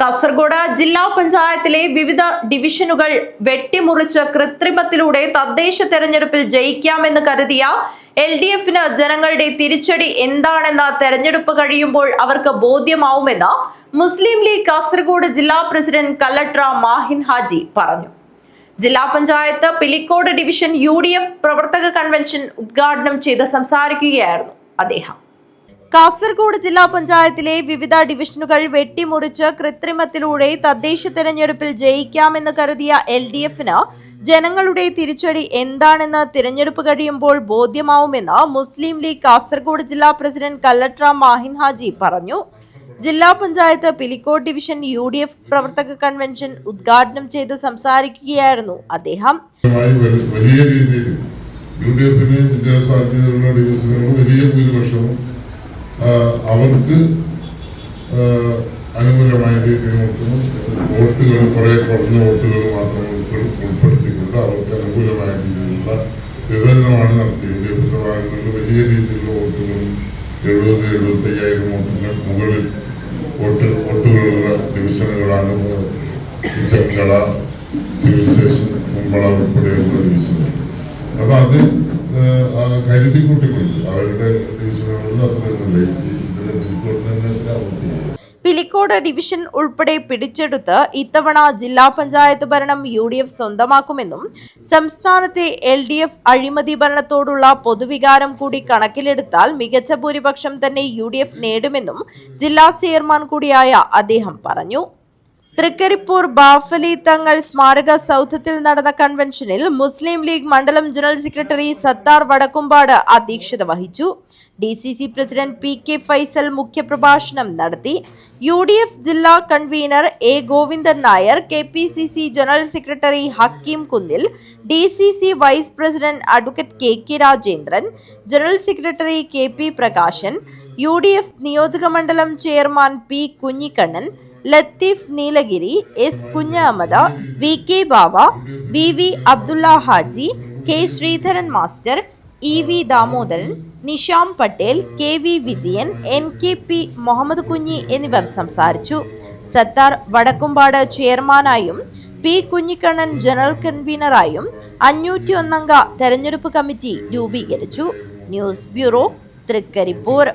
കാസർഗോഡ് ജില്ലാ പഞ്ചായത്തിലെ വിവിധ ഡിവിഷനുകൾ വെട്ടിമുറിച്ച് കൃത്രിമത്തിലൂടെ തദ്ദേശ തെരഞ്ഞെടുപ്പിൽ ജയിക്കാമെന്ന് കരുതിയ LDFന് ജനങ്ങളുടെ തിരിച്ചടി എന്താണെന്ന് തെരഞ്ഞെടുപ്പ് കഴിയുമ്പോൾ അവർക്ക് ബോധ്യമാവുമെന്ന് മുസ്ലിം ലീഗ് കാസർഗോഡ് ജില്ലാ പ്രസിഡന്റ് കല്ലട്ര മാഹിൻ ഹാജി പറഞ്ഞു. ജില്ലാ പഞ്ചായത്ത് പിലിക്കോട് ഡിവിഷൻ UDF പ്രവർത്തക കൺവെൻഷൻ ഉദ്ഘാടനം ചെയ്ത് സംസാരിക്കുകയായിരുന്നു അദ്ദേഹം. കാസർഗോഡ് ജില്ലാ പഞ്ചായത്തിലെ വിവിധ ഡിവിഷനുകൾ വെട്ടിമുറിച്ച് കൃത്രിമത്തിലൂടെ തദ്ദേശ തെരഞ്ഞെടുപ്പിൽ ജയിക്കാമെന്ന് കരുതിയ LDFന് ജനങ്ങളുടെ തിരിച്ചടി എന്താണെന്ന് തിരഞ്ഞെടുപ്പ് കഴിയുമ്പോൾ ബോധ്യമാവുമെന്ന് മുസ്ലിം ലീഗ് കാസർഗോഡ് ജില്ലാ പ്രസിഡന്റ് കല്ലട്ര മാഹിൻ ഹാജി പറഞ്ഞു. ജില്ലാ പഞ്ചായത്ത് പിലിക്കോട് ഡിവിഷൻ UDF പ്രവർത്തക കൺവെൻഷൻ ഉദ്ഘാടനം ചെയ്ത് സംസാരിക്കുകയായിരുന്നു അദ്ദേഹം. വലിയ രീതിയിൽ UDFന് വിജയസാധ്യതയുള്ള ഡിവിഷനുകൾ വലിയ ഭൂരിപക്ഷവും അവർക്ക് അനുകൂലമായ രീതിയിൽ നോക്കുന്നു. വോട്ടുകൾ കുറെ കുറഞ്ഞ വോട്ടുകൾ മാത്രം ഉൾപ്പെടുത്തിക്കൊണ്ട് അവർക്ക് അനുകൂലമായ രീതിയിലുള്ള വിഭജനമാണ് നടത്തിയത്. UDF ഭാഗങ്ങളിൽ വലിയ രീതിയിലുള്ള വോട്ടുകളും 70-75,000 വോട്ടിന് മുകളിൽ വോട്ടുകളുള്ള ഡിവിഷനുകളാണ് ചെങ്കട, സിവിൽ സ്റ്റേഷൻ, കുമ്പള ഉൾപ്പെടെയുള്ള ഡിവിഷനുകൾ. അപ്പൊ അത് കരുതി കൂട്ടിക്കൊണ്ട് അവരുടെ ഡിവിഷനുകളിൽ അത്രയൊന്നുമില്ല. പിലിക്കോട് ഡിവിഷൻ ഉൾപ്പെടെ പിടിച്ചെടുത്ത് ഇത്തവണ ജില്ലാ പഞ്ചായത്ത് ഭരണം UDF സ്വന്തമാക്കുമെന്നും സംസ്ഥാനത്തെ LDF അഴിമതി ഭരണത്തോടുള്ള പൊതുവികാരം കൂടി കണക്കിലെടുത്താൽ മികച്ച ഭൂരിപക്ഷം തന്നെ UDF നേടുമെന്നും ജില്ലാ ചെയർമാൻ കൂടിയായ അദ്ദേഹം പറഞ്ഞു. തൃക്കരിപ്പൂർ ബാഫലി തങ്ങൾ സ്മാരക സൗധത്തിൽ നടന്ന കൺവെൻഷനിൽ മുസ്ലിം ലീഗ് മണ്ഡലം ജനറൽ സെക്രട്ടറി സത്താർ വടക്കുംപാട് അധ്യക്ഷത വഹിച്ചു. DCC പ്രസിഡന്റ് PK ഫൈസൽ മുഖ്യപ്രഭാഷണം നടത്തി. UDF ജില്ലാ convener A Govindan Nair, KPCC general secretary Hakeem Kunnil, DCC vice president advocate KK Rajendran, general secretary KP Prakashan, UDF നിയോജക മണ്ഡലം chairman P Kunhikannan, Latheef Neelagiri, S Kunhahammed, VK Bava, VV Abdulla Haji, K Sreedharan master, EV Damodaran, Nisham Patel, KV Vijayan, NKP Muhammad Kunhi എന്നിവർ സംസാരിച്ചു. സത്താർ വടക്കുംപാട് ചെയർമാനായും P കുഞ്ഞിക്കണ്ണൻ ജനറൽ കൺവീനറായും 501 അംഗ തെരഞ്ഞെടുപ്പ് കമ്മിറ്റി രൂപീകരിച്ചു. News bureau, Trikaripur.